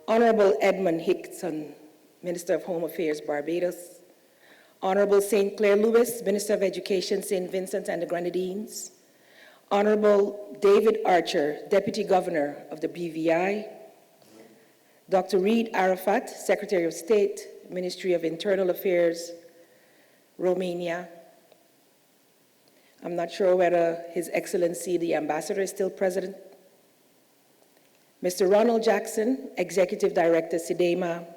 Honorable Edmund Hickson, Minister of Home Affairs, Barbados, Honorable St. Clair Lewis, Minister of Education, St. Vincent and the Grenadines, Honorable David Archer, Deputy Governor of the BVI, Dr. Reed Arafat, Secretary of State, Ministry of Internal Affairs, Romania. I'm not sure whether His Excellency the Ambassador is still present. Mr. Ronald Jackson, Executive Director, Cdema,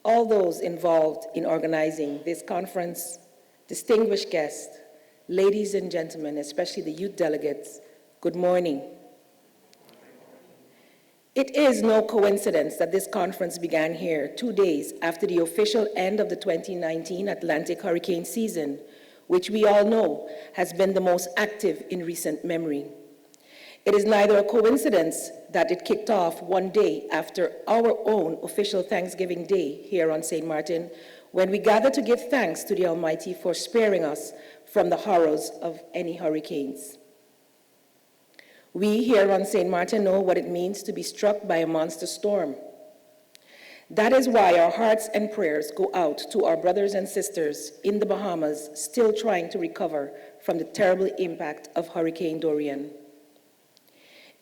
all those involved in organizing this conference, distinguished guests, ladies and gentlemen, especially the youth delegates, good morning. It is no coincidence that this conference began here 2 days after the official end of the 2019 Atlantic hurricane season, which we all know has been the most active in recent memory. It is neither a coincidence that it kicked off 1 day after our own official Thanksgiving Day here on St. Maarten, when we gather to give thanks to the Almighty for sparing us from the horrors of any hurricanes. We here on St. Maarten know what it means to be struck by a monster storm. That is why our hearts and prayers go out to our brothers and sisters in the Bahamas still trying to recover from the terrible impact of Hurricane Dorian.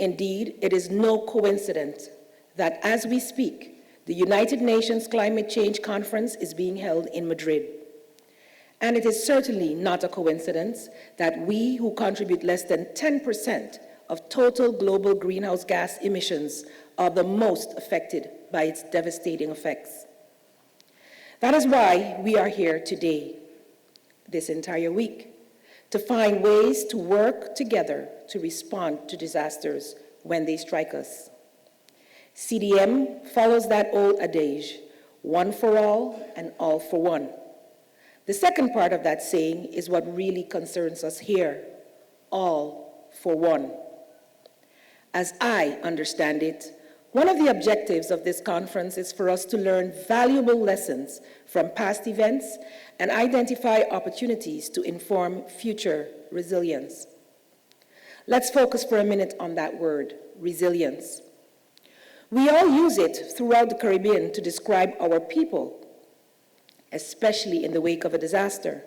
Indeed, it is no coincidence that as we speak, the United Nations Climate Change Conference is being held in Madrid. And it is certainly not a coincidence that we, who contribute less than 10% of total global greenhouse gas emissions, are the most affected by its devastating effects. That is why we are here today, this entire week, to find ways to work together to respond to disasters when they strike us. CDM follows that old adage, one for all and all for one. The second part of that saying is what really concerns us here, all for one. As I understand it, one of the objectives of this conference is for us to learn valuable lessons from past events and identify opportunities to inform future resilience. Let's focus for a minute on that word, resilience. We all use it throughout the Caribbean to describe our people, especially in the wake of a disaster.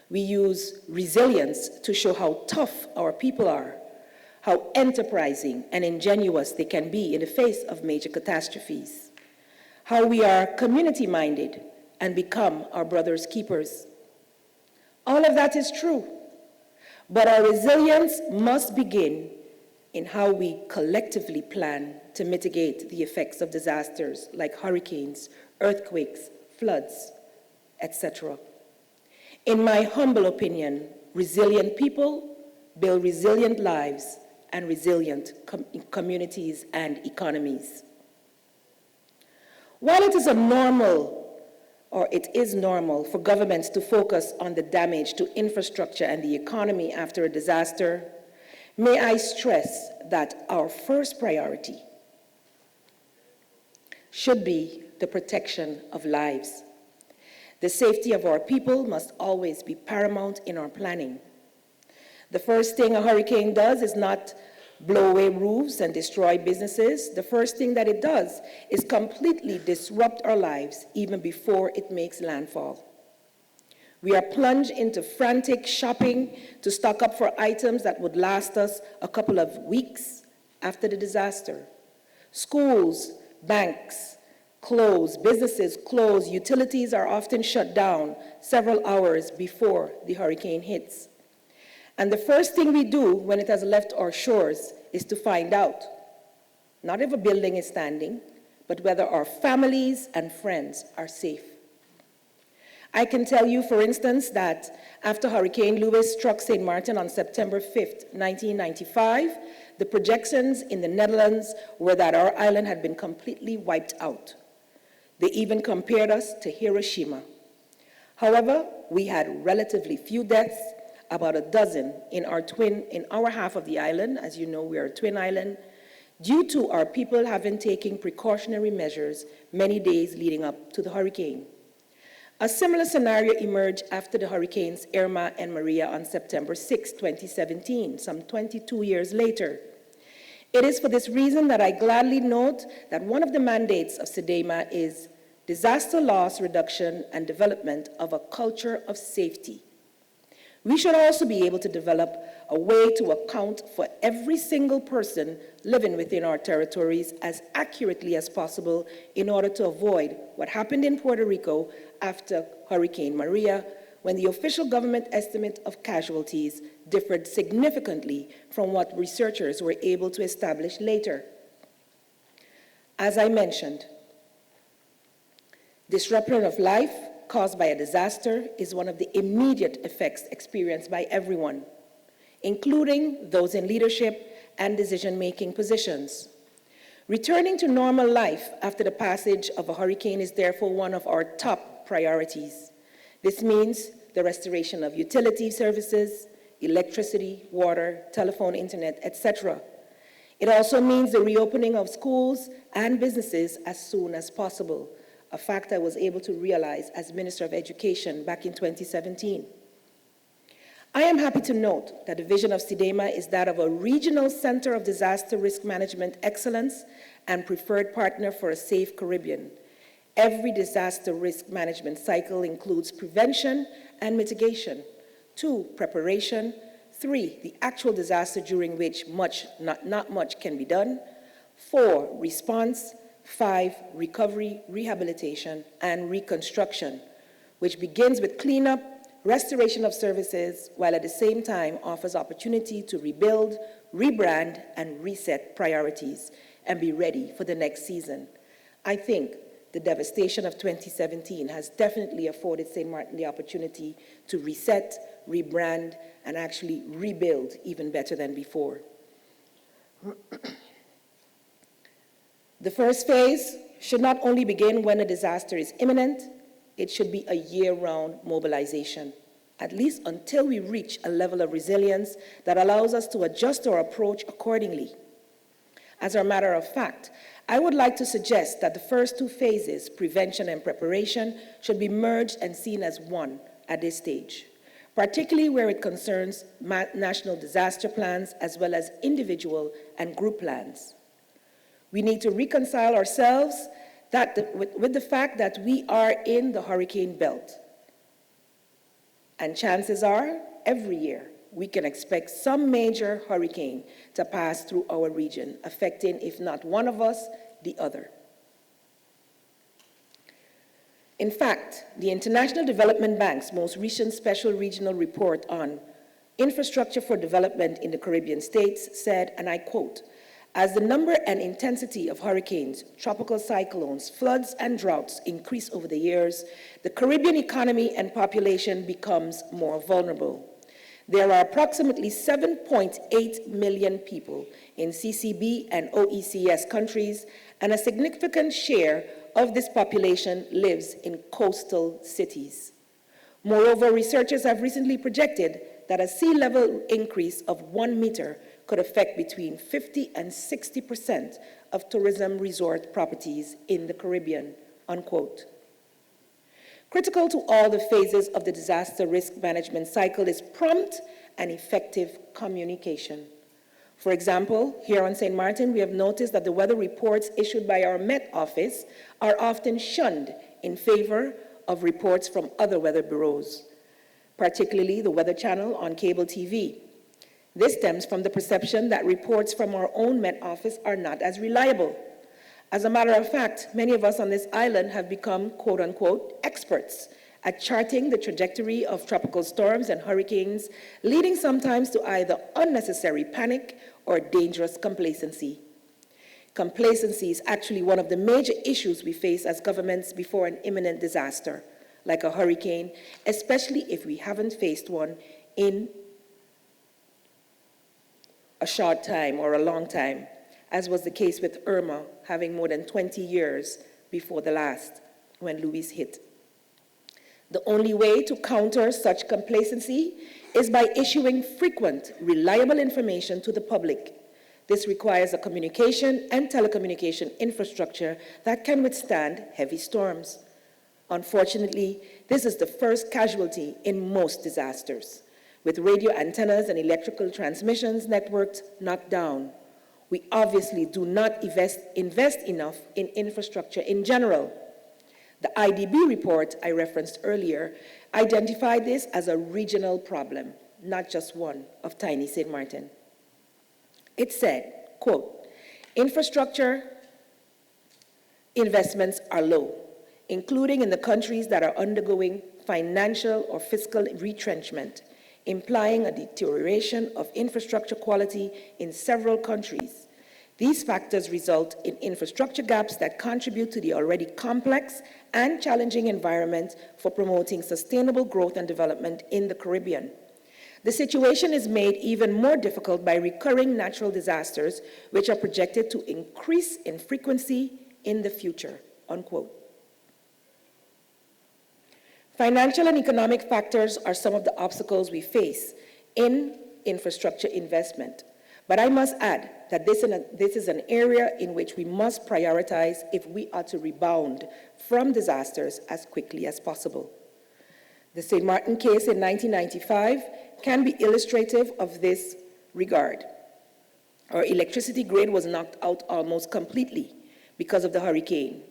We use resilience to show how tough our people are, how enterprising and ingenuous they can be in the face of major catastrophes, how we are community-minded and become our brother's keepers. All of that is true, but our resilience must begin in how we collectively plan to mitigate the effects of disasters like hurricanes, earthquakes, floods, etc. In my humble opinion, resilient people build resilient lives and resilient communities and economies. While it is normal for governments to focus on the damage to infrastructure and the economy after a disaster, may I stress that our first priority should be the protection of lives. The safety of our people must always be paramount in our planning. The first thing a hurricane does is not blow away roofs and destroy businesses. The first thing that it does is completely disrupt our lives even before it makes landfall. We are plunged into frantic shopping to stock up for items that would last us a couple of weeks after the disaster. Schools, banks close, businesses close, utilities are often shut down several hours before the hurricane hits. And the first thing we do when it has left our shores is to find out, not if a building is standing, but whether our families and friends are safe. I can tell you, for instance, that after Hurricane Lewis struck St. Maarten on September 5th, 1995, the projections in the Netherlands were that our island had been completely wiped out. They even compared us to Hiroshima. However, we had relatively few deaths, about a dozen in our half of the island. As you know, we are a twin island, due to our people having taken precautionary measures many days leading up to the hurricane. A similar scenario emerged after the hurricanes Irma and Maria on September 6, 2017, some 22 years later. It is for this reason that I gladly note that one of the mandates of Cdema is disaster loss reduction and development of a culture of safety. We should also be able to develop a way to account for every single person living within our territories as accurately as possible in order to avoid what happened in Puerto Rico after Hurricane Maria, when the official government estimate of casualties differed significantly from what researchers were able to establish later. As I mentioned, disruption of life caused by a disaster is one of the immediate effects experienced by everyone, including those in leadership and decision-making positions. Returning to normal life after the passage of a hurricane is therefore one of our top priorities. This means the restoration of utility services, electricity, water, telephone, internet, etc. It also means the reopening of schools and businesses as soon as possible, a fact I was able to realize as Minister of Education back in 2017. I am happy to note that the vision of Cdema is that of a regional center of disaster risk management excellence and preferred partner for a safe Caribbean. Every disaster risk management cycle includes prevention and mitigation. 2, preparation. 3, the actual disaster during which not much can be done. 4, response. 5, recovery, rehabilitation, and reconstruction, which begins with cleanup, restoration of services, while at the same time offers opportunity to rebuild, rebrand, and reset priorities and be ready for the next season. I think the devastation of 2017 has definitely afforded St. Maarten the opportunity to reset, rebrand, and actually rebuild even better than before. The first phase should not only begin when a disaster is imminent, it should be a year-round mobilization, at least until we reach a level of resilience that allows us to adjust our approach accordingly. As a matter of fact, I would like to suggest that the first 2 phases, prevention and preparation, should be merged and seen as one at this stage, particularly where it concerns national disaster plans as well as individual and group plans. We need to reconcile ourselves with the fact that we are in the hurricane belt. And chances are, every year, we can expect some major hurricane to pass through our region, affecting, if not one of us, the other. In fact, the International Development Bank's most recent special regional report on infrastructure for development in the Caribbean states said, and I quote, "As the number and intensity of hurricanes, tropical cyclones, floods, and droughts increase over the years, the Caribbean economy and population becomes more vulnerable. There are approximately 7.8 million people in CCB and OECS countries, and a significant share of this population lives in coastal cities. Moreover, researchers have recently projected that a sea level increase of 1 meter could affect between 50 and 60% of tourism resort properties in the Caribbean," unquote. Critical to all the phases of the disaster risk management cycle is prompt and effective communication. For example, here on St. Maarten, we have noticed that the weather reports issued by our Met Office are often shunned in favor of reports from other weather bureaus, particularly the Weather Channel on cable TV. This stems from the perception that reports from our own Met Office are not as reliable. As a matter of fact, many of us on this island have become, quote unquote, experts at charting the trajectory of tropical storms and hurricanes, leading sometimes to either unnecessary panic or dangerous complacency. Complacency is actually one of the major issues we face as governments before an imminent disaster, like a hurricane, especially if we haven't faced one in a short time or a long time, as was the case with Irma, having more than 20 years before the last, when Louis hit. The only way to counter such complacency is by issuing frequent, reliable information to the public. This requires a communication and telecommunication infrastructure that can withstand heavy storms. Unfortunately, this is the first casualty in most disasters, with radio antennas and electrical transmissions networks knocked down. We obviously do not invest enough in infrastructure in general. The IDB report I referenced earlier identified this as a regional problem, not just one of tiny St. Maarten. It said, quote, infrastructure investments are low, including in the countries that are undergoing financial or fiscal retrenchment, implying a deterioration of infrastructure quality in several countries. These factors result in infrastructure gaps that contribute to the already complex and challenging environment for promoting sustainable growth and development in the Caribbean. The situation is made even more difficult by recurring natural disasters, which are projected to increase in frequency in the future, unquote. Financial and economic factors are some of the obstacles we face in infrastructure investment. But I must add that this is an area in which we must prioritize if we are to rebound from disasters as quickly as possible. The St. Maarten case in 1995 can be illustrative of this regard. Our electricity grid was knocked out almost completely because of the hurricane,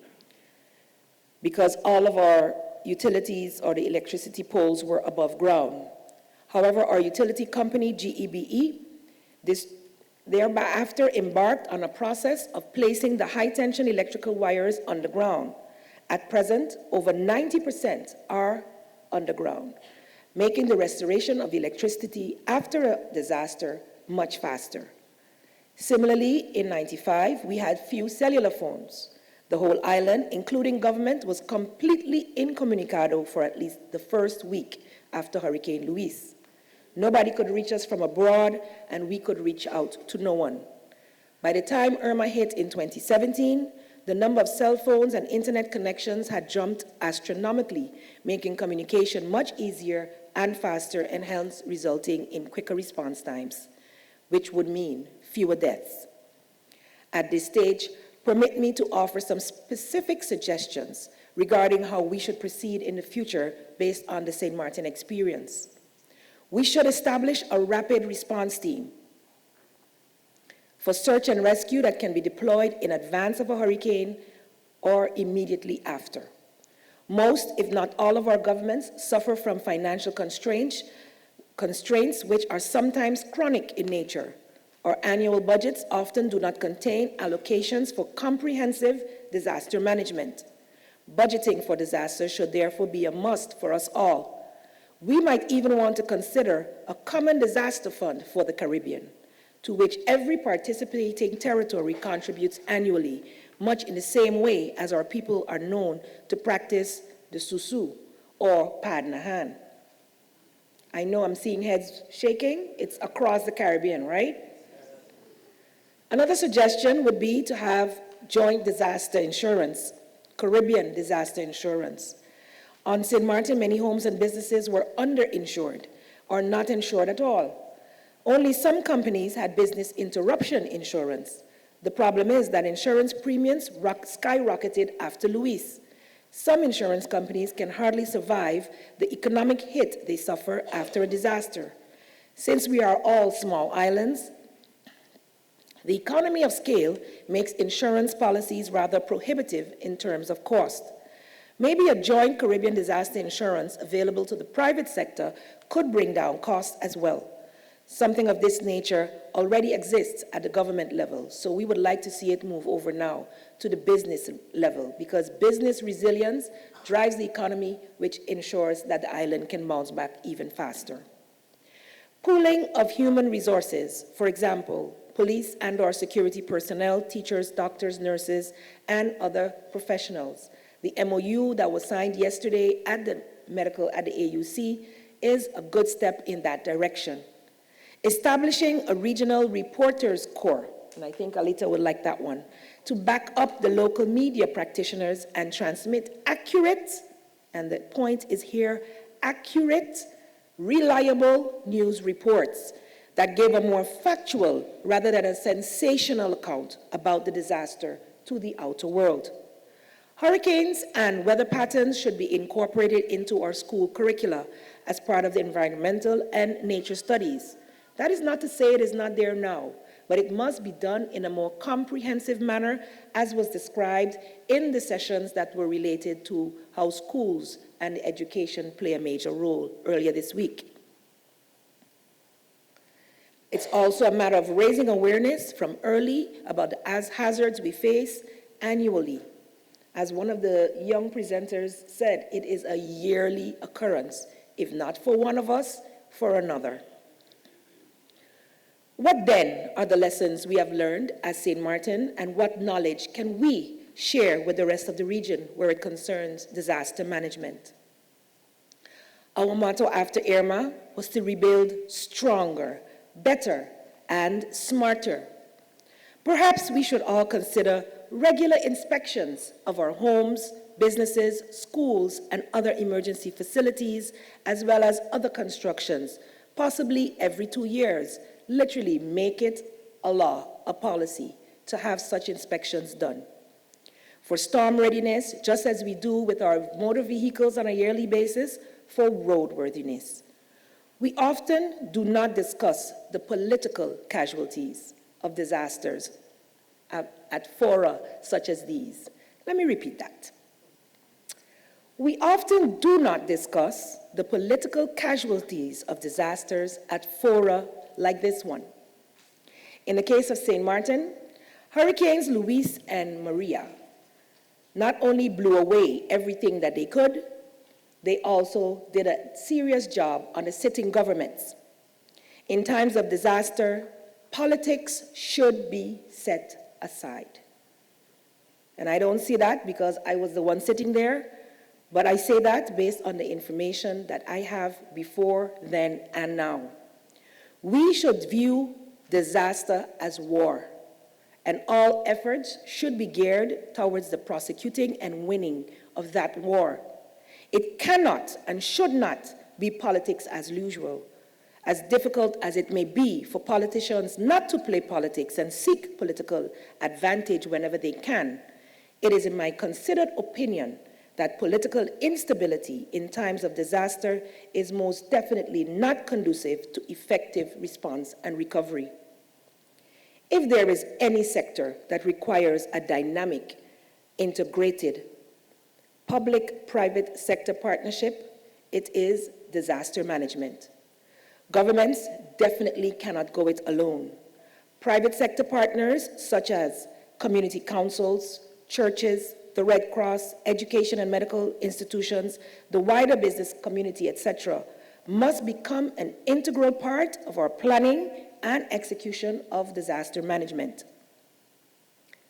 because all of our utilities or the electricity poles were above ground. However, our utility company, GEBE, thereafter embarked on a process of placing the high-tension electrical wires underground. At present, over 90% are underground, making the restoration of electricity after a disaster much faster. Similarly, in 1995, we had few cellular phones. The whole island, including government, was completely incommunicado for at least the first week after Hurricane Luis. Nobody could reach us from abroad, and we could reach out to no one. By the time Irma hit in 2017, the number of cell phones and internet connections had jumped astronomically, making communication much easier and faster, and hence resulting in quicker response times, which would mean fewer deaths. At this stage, permit me to offer some specific suggestions regarding how we should proceed in the future based on the St. Maarten experience. We should establish a rapid response team for search and rescue that can be deployed in advance of a hurricane or immediately after. Most, if not all, of our governments suffer from financial constraints which are sometimes chronic in nature. Our annual budgets often do not contain allocations for comprehensive disaster management. Budgeting for disasters should therefore be a must for us all. We might even want to consider a common disaster fund for the Caribbean, to which every participating territory contributes annually, much in the same way as our people are known to practice the susu, or pad in a hand. I know I'm seeing heads shaking. It's across the Caribbean, right? Another suggestion would be to have joint disaster insurance, Caribbean disaster insurance. On St. Maarten, many homes and businesses were underinsured or not insured at all. Only some companies had business interruption insurance. The problem is that insurance premiums skyrocketed after Luis. Some insurance companies can hardly survive the economic hit they suffer after a disaster. Since we are all small islands, the economy of scale makes insurance policies rather prohibitive in terms of cost. Maybe a joint Caribbean disaster insurance available to the private sector could bring down costs as well. Something of this nature already exists at the government level, so we would like to see it move over now to the business level, because business resilience drives the economy, which ensures that the island can bounce back even faster. Pooling of human resources, for example, police and/or security personnel, teachers, doctors, nurses, and other professionals. The MOU that was signed yesterday at the AUC is a good step in that direction. Establishing a regional reporters corps, and I think Alita would like that one, to back up the local media practitioners and transmit accurate, and the point is here, accurate, reliable news reports that give a more factual rather than a sensational account about the disaster to the outer world. Hurricanes and weather patterns should be incorporated into our school curricula as part of the environmental and nature studies. That is not to say it is not there now, but it must be done in a more comprehensive manner, as was described in the sessions that were related to how schools and education play a major role earlier this week. It's also a matter of raising awareness from early about the hazards we face annually. As one of the young presenters said, it is a yearly occurrence, if not for one of us, for another. What then are the lessons we have learned as St. Maarten, and what knowledge can we share with the rest of the region where it concerns disaster management? Our motto after Irma was to rebuild stronger, better, and smarter. Perhaps we should all consider regular inspections of our homes, businesses, schools, and other emergency facilities, as well as other constructions, possibly every 2 years. Literally make it a law, a policy, to have such inspections done. For storm readiness, just as we do with our motor vehicles on a yearly basis, for roadworthiness. We often do not discuss the political casualties of disasters at fora such as these. Let me repeat that. We often do not discuss the political casualties of disasters at fora like this one. In the case of St. Maarten, Hurricanes Luis and Maria not only blew away everything that they could, they also did a serious job on the sitting governments. In times of disaster, politics should be set aside. And I don't see that because I was the one sitting there, but I say that based on the information that I have before then and now. We should view disaster as war, and all efforts should be geared towards the prosecuting and winning of that war. It cannot and should not be politics as usual, as difficult as it may be for politicians not to play politics and seek political advantage whenever they can. It is in my considered opinion that political instability in times of disaster is most definitely not conducive to effective response and recovery. If there is any sector that requires a dynamic, integrated, public-private sector partnership, it is disaster management. Governments definitely cannot go it alone. Private sector partners such as community councils, churches, the Red Cross, education and medical institutions, the wider business community, etc., must become an integral part of our planning and execution of disaster management.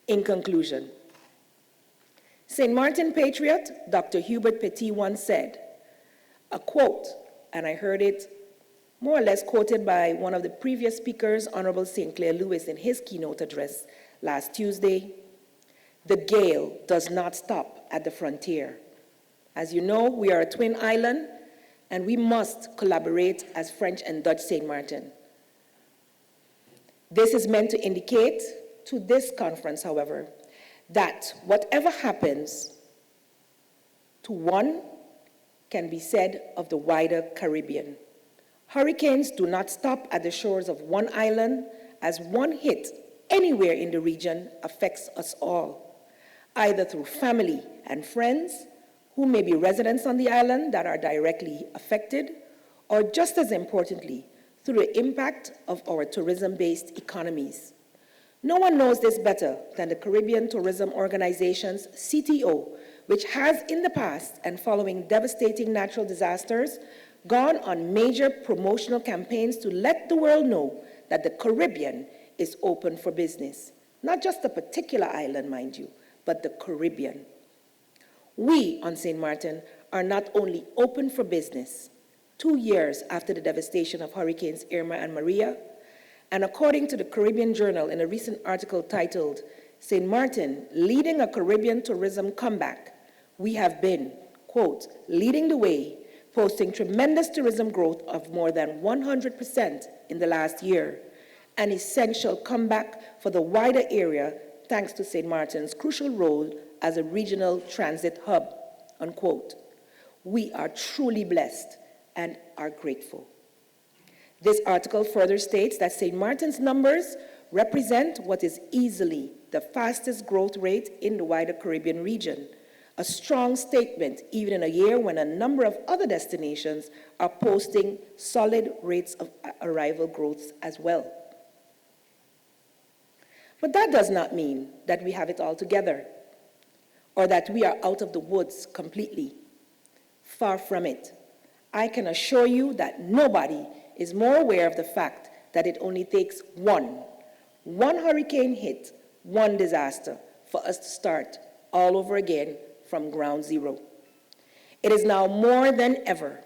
In conclusion, St. Maarten patriot Dr. Hubert Petit once said, a quote, and I heard it more or less quoted by one of the previous speakers, Honorable St. Clair Lewis, in his keynote address last Tuesday, "The gale does not stop at the frontier. As you know, we are a twin island, and we must collaborate as French and Dutch St. Maarten. This is meant to indicate to this conference, however, that whatever happens to one can be said of the wider Caribbean. Hurricanes do not stop at the shores of one island, as one hit anywhere in the region affects us all, either through family and friends who may be residents on the island that are directly affected, or just as importantly, through the impact of our tourism-based economies. No one knows this better than the Caribbean Tourism Organization's CTO, which has in the past and following devastating natural disasters gone on major promotional campaigns to let the world know that the Caribbean is open for business. Not just a particular island, mind you, but the Caribbean. We on St. Maarten are not only open for business 2 years after the devastation of Hurricanes Irma and Maria, and according to the Caribbean Journal in a recent article titled, St. Maarten, Leading a Caribbean Tourism Comeback, we have been, quote, leading the way, posting tremendous tourism growth of more than 100% in the last year, an essential comeback for the wider area thanks to St. Maarten's crucial role as a regional transit hub, unquote. We are truly blessed and are grateful. This article further states that St. Maarten's numbers represent what is easily the fastest growth rate in the wider Caribbean region, a strong statement even in a year when a number of other destinations are posting solid rates of arrival growth as well. But that does not mean that we have it all together or that we are out of the woods completely. Far from it. I can assure you that nobody is more aware of the fact that it only takes one hurricane hit, one disaster, for us to start all over again from ground zero. It is now more than ever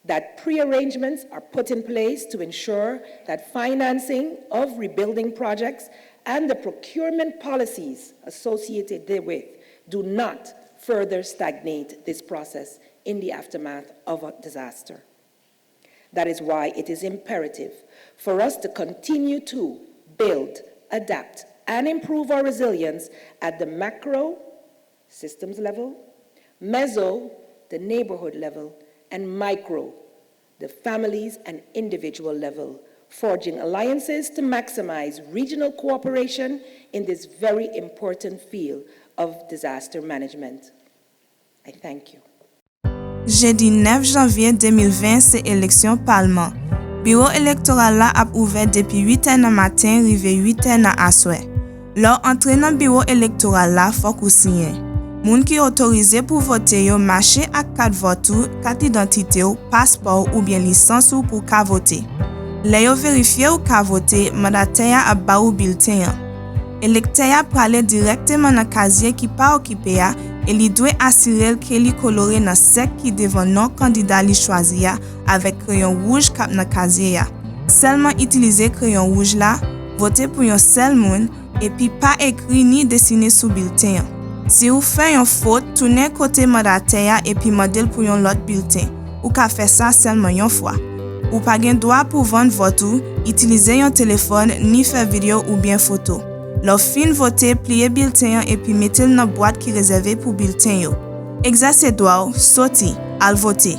that pre-arrangements are put in place to ensure that financing of rebuilding projects and the procurement policies associated therewith do not further stagnate this process in the aftermath of a disaster. That is why it is imperative for us to continue to build, adapt, and improve our resilience at the macro, systems level, meso, the neighborhood level, and micro, the families and individual level, forging alliances to maximize regional cooperation in this very important field of disaster management. I thank you. Jeudi 9 janvier 2020, c'est élection parlement. Bureau électoral là a ouvert depuis 8h du matin, rive 8h à soir. Lors entrer dans bureau électoral là, faut qu'on signe. Moun qui autorisé pour voter yo marcher ak carte vote, carte d'identité ou passeport ou bien licence ou pour ka voter. Les yo vérifier ou ka voter, mandataire a ba ou bulletin. Électeur prale directement dans casier qui pas occupé et li doit assurer que li coloré dans sec qui devant non candidat li choisi avec crayon rouge cap dans casier. Seulement utiliser crayon rouge là, voter pour un seul moun et puis pas écrit ni dessiné sous bulletin. Si vous faites une faute, tournez côté mandataire et puis modèle pour un autre bulletin. Ou ka faire ça seulement une fois. Ou pas gen droit pour vendre vote, utiliser un téléphone ni faire vidéo ou bien photo. Leur fin voter, plier bulletin et puis mettez dans boîte qui réservée pour bulletin yo. Exercer droit, sorti, al voter.